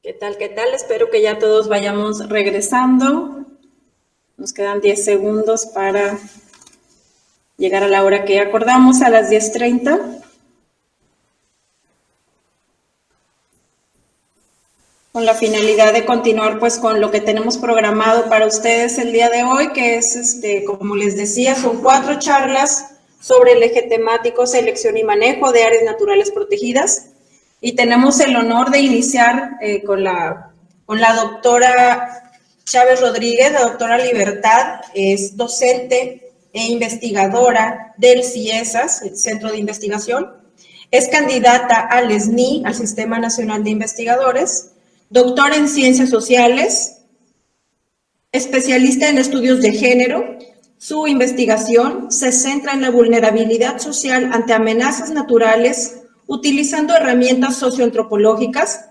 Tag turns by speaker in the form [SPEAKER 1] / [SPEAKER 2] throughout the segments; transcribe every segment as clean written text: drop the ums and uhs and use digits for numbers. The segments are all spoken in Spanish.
[SPEAKER 1] ¿Qué tal? ¿Qué tal? Espero que ya todos vayamos regresando. Nos quedan 10 segundos para llegar a la hora que acordamos, a las 10:30. Con la finalidad de continuar pues con lo que tenemos programado para ustedes el día de hoy, que es, como les decía, son 4 charlas sobre el eje temático selección y manejo de áreas naturales protegidas. Y tenemos el honor de iniciar con la doctora Chávez Rodríguez. La doctora Libertad es docente e investigadora del CIESAS, el Centro de Investigación. Es candidata al SNI, al Sistema Nacional de Investigadores. Doctora en Ciencias Sociales, especialista en estudios de género. Su investigación se centra en la vulnerabilidad social ante amenazas naturales, utilizando herramientas socioantropológicas.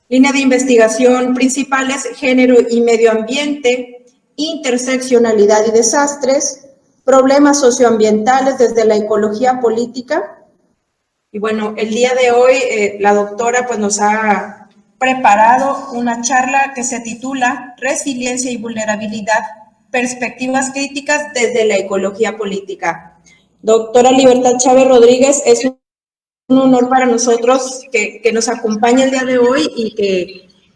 [SPEAKER 1] Línea de investigación principales: género y medio ambiente, interseccionalidad y desastres, problemas socioambientales desde la ecología política. Y bueno, el día de hoy la doctora pues nos ha preparado una charla que se titula Resiliencia y vulnerabilidad, perspectivas críticas desde la ecología política. Doctora Libertad Chávez Rodríguez, es un honor para nosotros que nos acompañe el día de hoy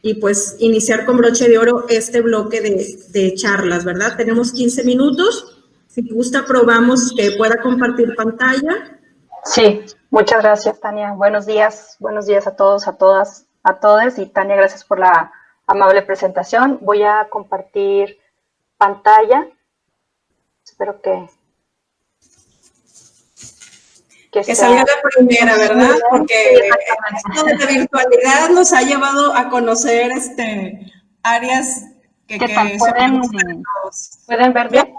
[SPEAKER 1] y pues iniciar con broche de oro este bloque de charlas, ¿verdad? Tenemos 15 minutos. Si gusta, probamos que pueda compartir pantalla.
[SPEAKER 2] Sí, muchas gracias, Tania. Buenos días a todos, a todas, a todos. Y Tania, gracias por la amable presentación. Voy a compartir pantalla. Espero que
[SPEAKER 1] salga la primera, ¿verdad? Porque esto de la virtualidad nos ha llevado a conocer áreas que
[SPEAKER 2] ¿Pueden ver bien?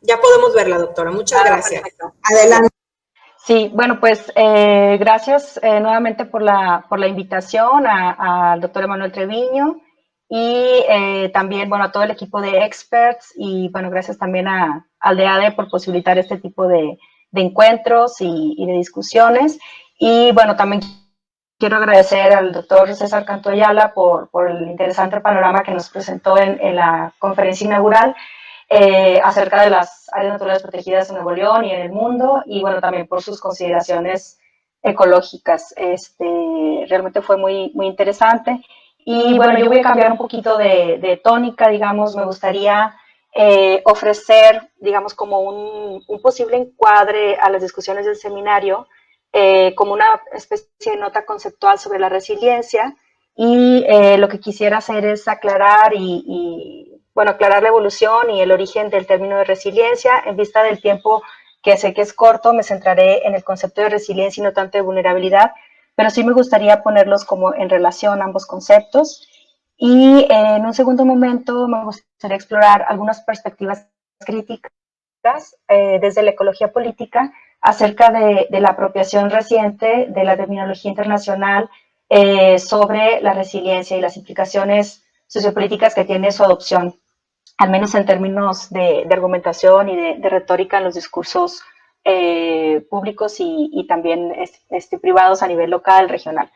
[SPEAKER 1] Ya podemos verla, doctora. Muchas gracias.
[SPEAKER 2] Perfecto.
[SPEAKER 1] Adelante.
[SPEAKER 2] Sí, bueno, pues gracias nuevamente por la invitación al doctor Emanuel Treviño y también, bueno, a todo el equipo de experts y, bueno, gracias también al DEADE por posibilitar este tipo de encuentros y de discusiones. Y, bueno, también quiero agradecer al doctor César Canto Ayala por el interesante panorama que nos presentó en la conferencia inaugural acerca de las áreas naturales protegidas en Nuevo León y en el mundo, y bueno, también por sus consideraciones ecológicas. Realmente fue muy, muy interesante. Y bueno, yo voy a cambiar un poquito de tónica, digamos. Me gustaría ofrecer, digamos, como un posible encuadre a las discusiones del seminario, como una especie de nota conceptual sobre la resiliencia, y lo que quisiera hacer es aclarar aclarar la evolución y el origen del término de resiliencia. En vista del tiempo, que sé que es corto, me centraré en el concepto de resiliencia y no tanto de vulnerabilidad, pero sí me gustaría ponerlos como en relación ambos conceptos. Y en un segundo momento me gustaría explorar algunas perspectivas críticas desde la ecología política acerca de la apropiación reciente de la terminología internacional sobre la resiliencia y las implicaciones sociopolíticas que tiene su adopción, al menos en términos de argumentación y de retórica en los discursos públicos y también privados a nivel local, regional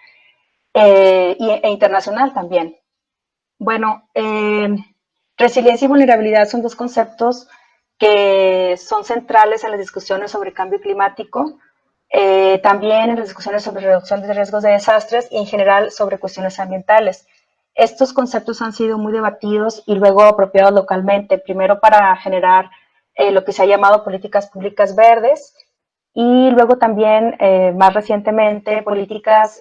[SPEAKER 2] e internacional también. Bueno, resiliencia y vulnerabilidad son dos conceptos que son centrales en las discusiones sobre cambio climático, también en las discusiones sobre reducción de riesgos de desastres y en general sobre cuestiones ambientales. Estos conceptos han sido muy debatidos y luego apropiados localmente, primero para generar lo que se ha llamado políticas públicas verdes y luego también, más recientemente, políticas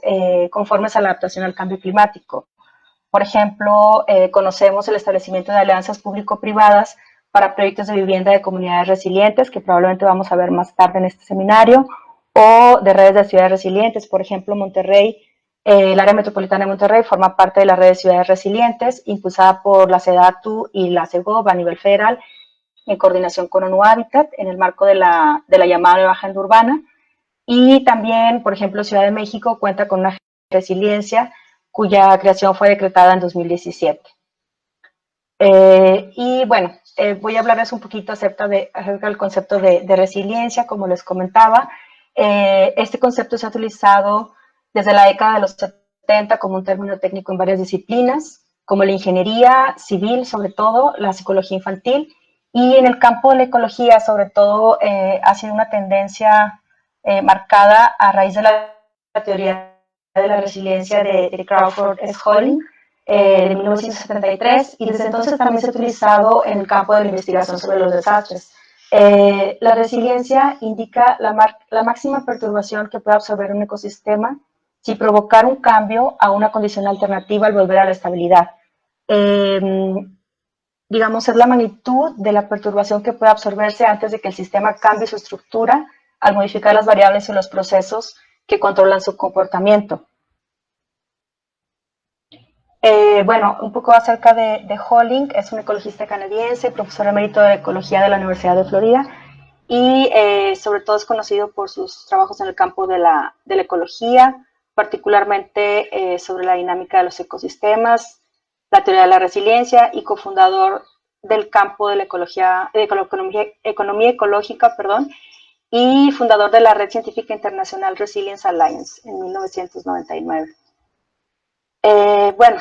[SPEAKER 2] conformes a la adaptación al cambio climático. Por ejemplo, conocemos el establecimiento de alianzas público-privadas para proyectos de vivienda de comunidades resilientes, que probablemente vamos a ver más tarde en este seminario, o de redes de ciudades resilientes. Por ejemplo, Monterrey, el área metropolitana de Monterrey forma parte de la red de ciudades resilientes, impulsada por la SEDATU y la CEGOV a nivel federal, en coordinación con ONU Habitat, en el marco de la llamada Nueva Agenda Urbana. Y también, por ejemplo, Ciudad de México cuenta con una resiliencia cuya creación fue decretada en 2017. Y bueno, voy a hablarles un poquito acerca del concepto de resiliencia, como les comentaba. Este concepto se ha utilizado desde la década de los sustenta como un término técnico en varias disciplinas, como la ingeniería civil, sobre todo, la psicología infantil, y en el campo de la ecología, sobre todo, ha sido una tendencia marcada a raíz de la teoría de la resiliencia de Crawford S. Holling, de 1973, y desde entonces también se ha utilizado en el campo de la investigación sobre los desastres. La resiliencia indica la máxima perturbación que puede absorber un ecosistema sin provocar un cambio a una condición alternativa al volver a la estabilidad. Digamos, es la magnitud de la perturbación que puede absorberse antes de que el sistema cambie su estructura al modificar las variables y los procesos que controlan su comportamiento. Bueno, un poco acerca de Holling. Es un ecologista canadiense, profesor emérito de ecología de la Universidad de Florida, y sobre todo es conocido por sus trabajos en el campo de la ecología, particularmente sobre la dinámica de los ecosistemas, la teoría de la resiliencia, y cofundador del campo de la economía ecológica, y fundador de la Red Científica Internacional Resilience Alliance en 1999. Bueno,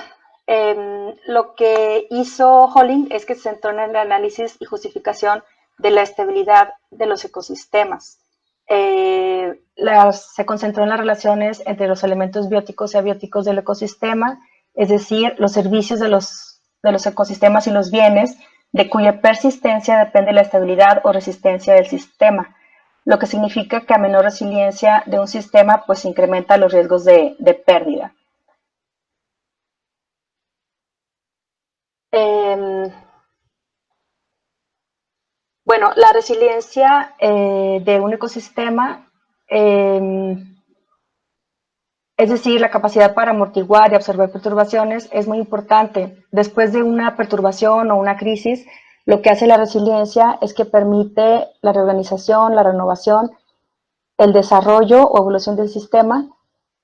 [SPEAKER 2] lo que hizo Holling es que se centró en el análisis y justificación de la estabilidad de los ecosistemas. Se concentró en las relaciones entre los elementos bióticos y abióticos del ecosistema, es decir, los servicios de los ecosistemas y los bienes de cuya persistencia depende la estabilidad o resistencia del sistema, lo que significa que a menor resiliencia de un sistema, pues incrementa los riesgos de pérdida. Bueno, la resiliencia de un ecosistema, es decir, la capacidad para amortiguar y absorber perturbaciones, es muy importante. Después de una perturbación o una crisis, lo que hace la resiliencia es que permite la reorganización, la renovación, el desarrollo o evolución del sistema,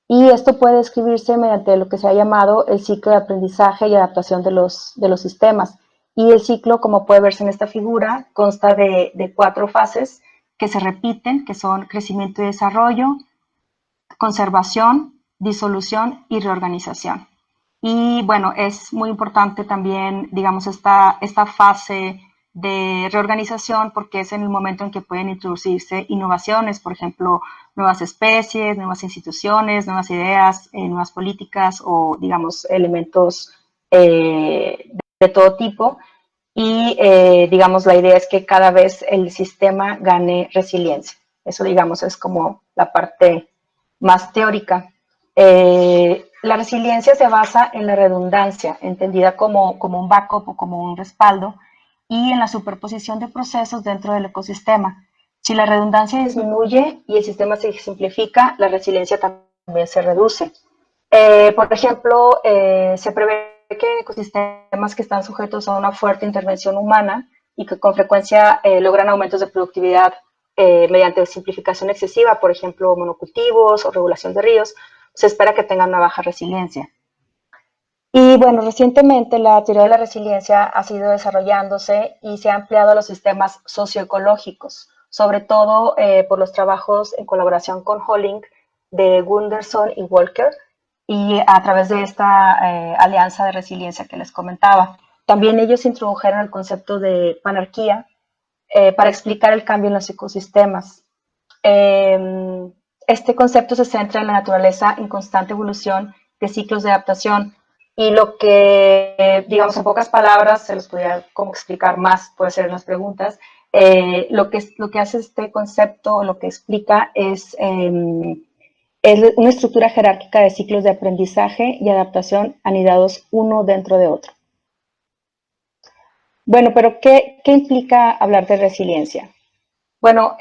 [SPEAKER 2] y esto puede describirse mediante lo que se ha llamado el ciclo de aprendizaje y adaptación de los sistemas. Y el ciclo, como puede verse en esta figura, consta de 4 fases que se repiten, que son crecimiento y desarrollo, conservación, disolución y reorganización. Y bueno, es muy importante también, digamos, esta fase de reorganización, porque es en el momento en que pueden introducirse innovaciones, por ejemplo, nuevas especies, nuevas instituciones, nuevas ideas, nuevas políticas o, digamos, elementos de todo tipo. Y, digamos, la idea es que cada vez el sistema gane resiliencia. Eso, digamos, es como la parte más teórica. La resiliencia se basa en la redundancia, entendida como un backup o como un respaldo, y en la superposición de procesos dentro del ecosistema. Si la redundancia disminuye y el sistema se simplifica, la resiliencia también se reduce. Por ejemplo, se prevé que en ecosistemas que están sujetos a una fuerte intervención humana y que con frecuencia logran aumentos de productividad mediante simplificación excesiva, por ejemplo, monocultivos o regulación de ríos, se espera que tengan una baja resiliencia. Y bueno, recientemente la teoría de la resiliencia ha sido desarrollándose y se ha ampliado a los sistemas socioecológicos, sobre todo por los trabajos en colaboración con Holling de Gunderson y Walker, y a través de esta alianza de resiliencia que les comentaba. También ellos introdujeron el concepto de panarquía para explicar el cambio en los ecosistemas. Este concepto se centra en la naturaleza en constante evolución de ciclos de adaptación, y lo que, digamos, en pocas palabras, se los podría como explicar más, puede ser en las preguntas, lo que hace este concepto, lo que explica es una estructura jerárquica de ciclos de aprendizaje y adaptación anidados uno dentro de otro. Bueno, pero ¿qué implica hablar de resiliencia? Bueno,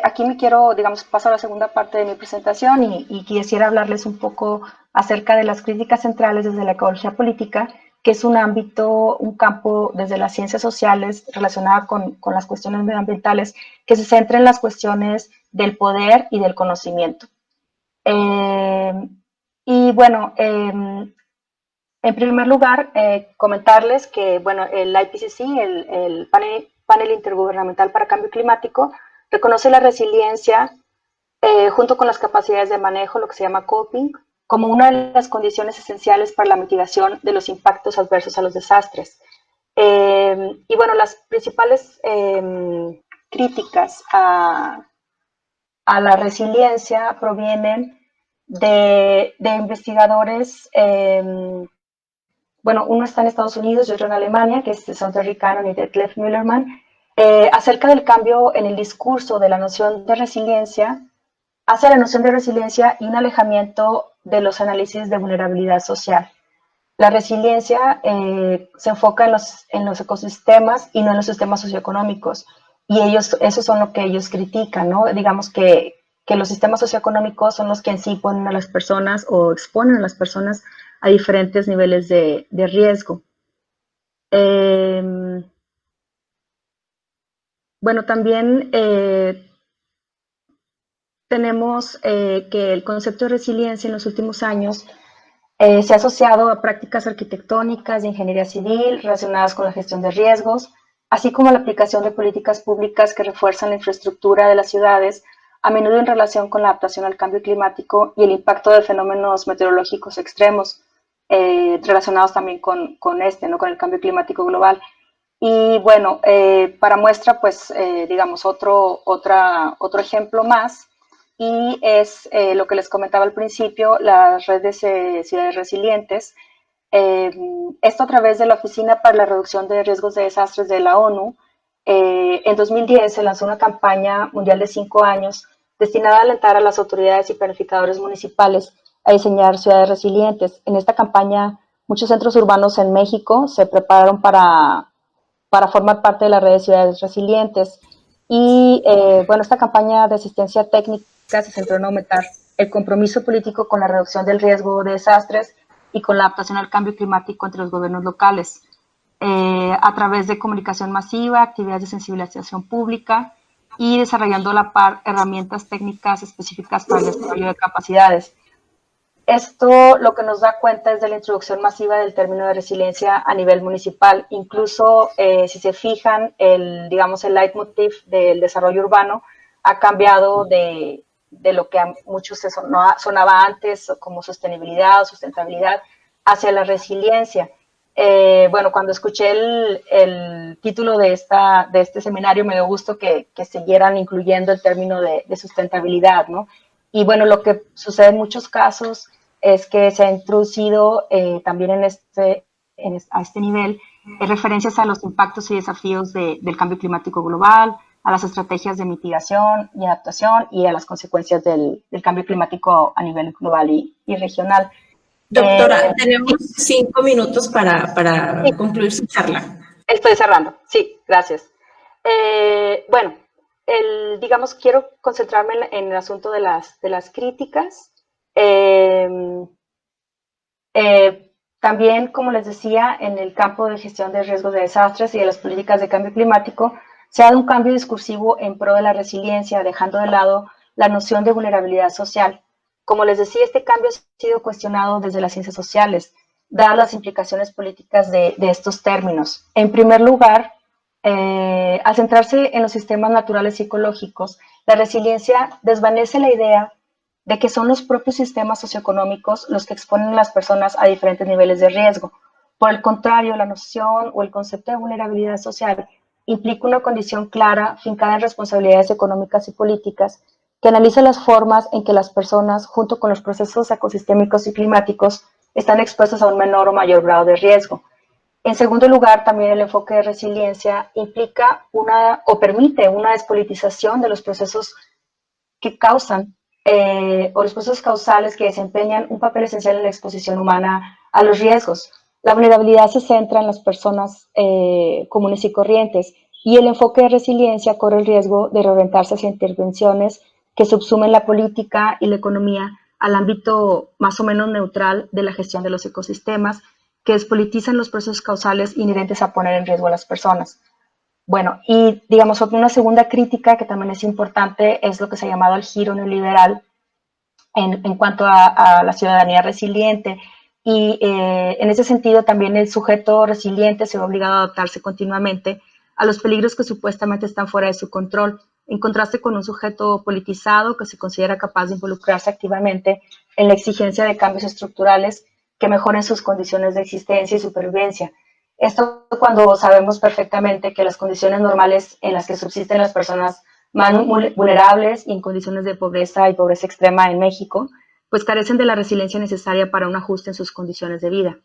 [SPEAKER 2] aquí me quiero, digamos, paso a la segunda parte de mi presentación y quisiera hablarles un poco acerca de las críticas centrales desde la ecología política, que es un ámbito, un campo desde las ciencias sociales relacionada con las cuestiones medioambientales, que se centra en las cuestiones del poder y del conocimiento. Y bueno, en primer lugar, comentarles que, bueno, el IPCC, el Panel Intergubernamental para Cambio Climático, reconoce la resiliencia junto con las capacidades de manejo, lo que se llama coping, como una de las condiciones esenciales para la mitigación de los impactos adversos a los desastres. Y bueno, las principales críticas a la resiliencia provienen de investigadores, bueno, uno está en Estados Unidos y otro en Alemania, que es Sondre Cannon y Detlef Müllermann, acerca del cambio en el discurso de la noción de resiliencia hacia la noción de resiliencia y un alejamiento de los análisis de vulnerabilidad social. La resiliencia se enfoca en los ecosistemas y no en los sistemas socioeconómicos. Y esos son lo que ellos critican, ¿no? Digamos que los sistemas socioeconómicos son los que en sí ponen a las personas o exponen a las personas a diferentes niveles de riesgo. Bueno, también tenemos que el concepto de resiliencia en los últimos años se ha asociado a prácticas arquitectónicas de ingeniería civil relacionadas con la gestión de riesgos, así como la aplicación de políticas públicas que refuerzan la infraestructura de las ciudades, a menudo en relación con la adaptación al cambio climático y el impacto de fenómenos meteorológicos extremos, relacionados también con ¿no? Con el cambio climático global. Y bueno, para muestra, pues, digamos, otro ejemplo más, y es lo que les comentaba al principio, las redes de ciudades resilientes. Esto a través de la Oficina para la Reducción de Riesgos de Desastres de la ONU. En 2010 se lanzó una campaña mundial de 5 años destinada a alentar a las autoridades y planificadores municipales a diseñar ciudades resilientes. En esta campaña, muchos centros urbanos en México se prepararon para formar parte de la red de ciudades resilientes. Y bueno, esta campaña de asistencia técnica se centró en aumentar el compromiso político con la reducción del riesgo de desastres y con la adaptación al cambio climático entre los gobiernos locales, a través de comunicación masiva, actividades de sensibilización pública y desarrollando a la par herramientas técnicas específicas para el desarrollo de capacidades. Esto lo que nos da cuenta es de la introducción masiva del término de resiliencia a nivel municipal. Incluso, si se fijan, digamos, el leitmotiv del desarrollo urbano ha cambiado de lo que a muchos sonaba antes, como sostenibilidad o sustentabilidad, hacia la resiliencia. Bueno, cuando escuché el título de este seminario, me dio gusto que siguieran incluyendo el término de sustentabilidad, ¿no? Y bueno, lo que sucede en muchos casos es que se ha introducido también a este nivel referencias a los impactos y desafíos del cambio climático global, a las estrategias de mitigación y adaptación y a las consecuencias del cambio climático a nivel global y regional.
[SPEAKER 3] Doctora, tenemos 5 minutos para sí, concluir su charla.
[SPEAKER 2] Estoy cerrando, sí, gracias. Bueno, digamos, quiero concentrarme en el asunto de las críticas. También, como les decía, en el campo de gestión de riesgos de desastres y de las políticas de cambio climático, se ha dado un cambio discursivo en pro de la resiliencia, dejando de lado la noción de vulnerabilidad social. Como les decía, este cambio ha sido cuestionado desde las ciencias sociales, dadas las implicaciones políticas de estos términos. En primer lugar, al centrarse en los sistemas naturales y ecológicos, la resiliencia desvanece la idea de que son los propios sistemas socioeconómicos los que exponen a las personas a diferentes niveles de riesgo. Por el contrario, la noción o el concepto de vulnerabilidad social implica una condición clara, fincada en responsabilidades económicas y políticas, que analiza las formas en que las personas, junto con los procesos ecosistémicos y climáticos, están expuestas a un menor o mayor grado de riesgo. En segundo lugar, también el enfoque de resiliencia implica o permite una despolitización de los procesos que causan o los procesos causales que desempeñan un papel esencial en la exposición humana a los riesgos. La vulnerabilidad se centra en las personas comunes y corrientes, y el enfoque de resiliencia corre el riesgo de reorientarse hacia intervenciones que subsumen la política y la economía al ámbito más o menos neutral de la gestión de los ecosistemas, que despolitizan los procesos causales inherentes a poner en riesgo a las personas. Bueno, y digamos, una segunda crítica que también es importante es lo que se ha llamado el giro neoliberal en cuanto a la ciudadanía resiliente. Y en ese sentido también el sujeto resiliente se ve obligado a adaptarse continuamente a los peligros que supuestamente están fuera de su control, en contraste con un sujeto politizado que se considera capaz de involucrarse activamente en la exigencia de cambios estructurales que mejoren sus condiciones de existencia y supervivencia. Esto cuando sabemos perfectamente que las condiciones normales en las que subsisten las personas más vulnerables y en condiciones de pobreza y pobreza extrema en México, pues carecen de la resiliencia necesaria para un ajuste en sus condiciones de vida.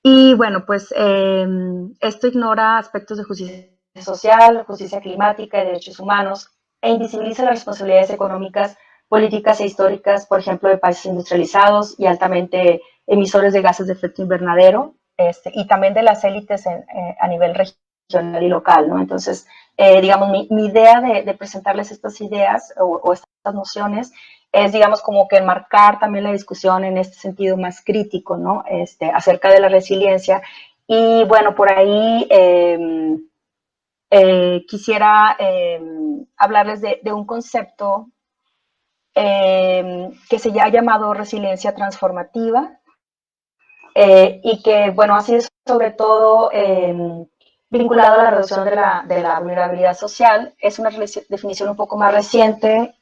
[SPEAKER 2] Y bueno, pues esto ignora aspectos de justicia social, justicia climática y derechos humanos e invisibiliza las responsabilidades económicas, políticas e históricas, por ejemplo, de países industrializados y altamente emisores de gases de efecto invernadero, y también de las élites a nivel regional y local, ¿no? Entonces, digamos, mi idea de presentarles estas ideas o estas nociones es, digamos, como que enmarcar también la discusión en este sentido más crítico, ¿no? Acerca de la resiliencia. Y bueno, por ahí quisiera hablarles de un concepto que se ha llamado resiliencia transformativa y que, bueno, ha sido sobre todo vinculado a la reducción de la vulnerabilidad social. Es una definición un poco más reciente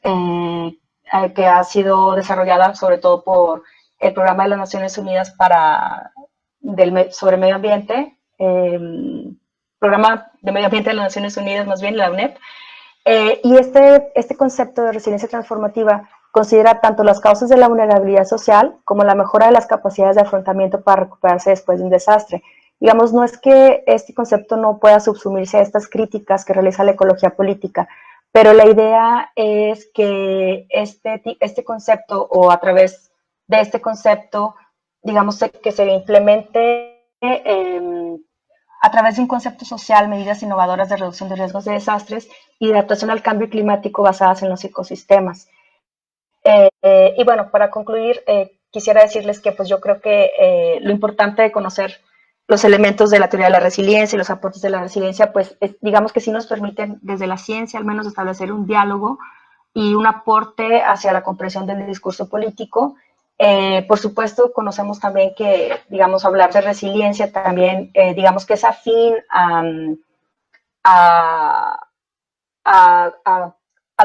[SPEAKER 2] que ha sido desarrollada sobre todo por el Programa de las Naciones Unidas sobre Medio Ambiente, Programa de Medio Ambiente de las Naciones Unidas, más bien la UNEP. Y este concepto de resiliencia transformativa considera tanto las causas de la vulnerabilidad social como la mejora de las capacidades de afrontamiento para recuperarse después de un desastre. Digamos, no es que este concepto no pueda subsumirse a estas críticas que realiza la ecología política, pero la idea es que este concepto, o a través de este concepto, digamos, que se implemente a través de un concepto social, medidas innovadoras de reducción de riesgos de desastres y de adaptación al cambio climático basadas en los ecosistemas. Y bueno, para concluir, quisiera decirles que pues yo creo que lo importante de conocer los elementos de la teoría de la resiliencia y los aportes de la resiliencia, pues digamos que sí nos permiten desde la ciencia al menos establecer un diálogo y un aporte hacia la comprensión del discurso político. Por supuesto, conocemos también que, digamos, hablar de resiliencia también, digamos que es afín a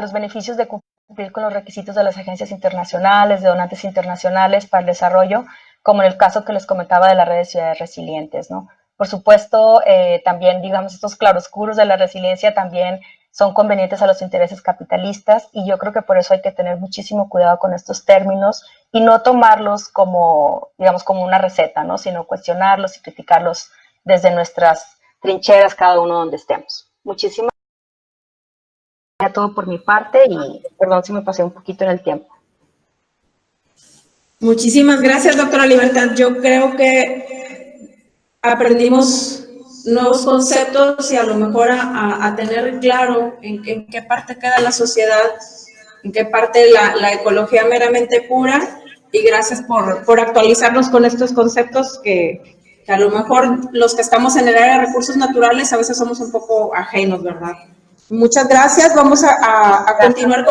[SPEAKER 2] los beneficios de cumplir con los requisitos de las agencias internacionales, de donantes internacionales para el desarrollo, como en el caso que les comentaba de la red de ciudades resilientes, ¿no? Por supuesto, también, digamos, estos claroscuros de la resiliencia también son convenientes a los intereses capitalistas y yo creo que por eso hay que tener muchísimo cuidado con estos términos y no tomarlos como, digamos, como una receta, ¿no? Sino cuestionarlos y criticarlos desde nuestras trincheras, cada uno donde estemos. Muchísimas gracias a todo por mi parte y perdón si me pasé un poquito en el tiempo.
[SPEAKER 1] Muchísimas gracias, doctora Libertad. Yo creo que aprendimos nuevos conceptos y a lo mejor a tener claro en qué parte queda la sociedad, en qué parte la ecología meramente pura, y gracias por actualizarnos con estos conceptos que a lo mejor los que estamos en el área de recursos naturales a veces somos un poco ajenos, ¿verdad? Muchas gracias. Vamos a continuar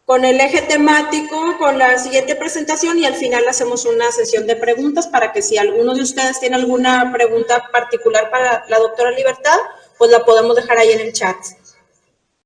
[SPEAKER 1] con el eje temático, con la siguiente presentación y al final hacemos una sesión de preguntas para que si alguno de ustedes tiene alguna pregunta particular para la doctora Libertad, pues la podemos dejar ahí en el chat.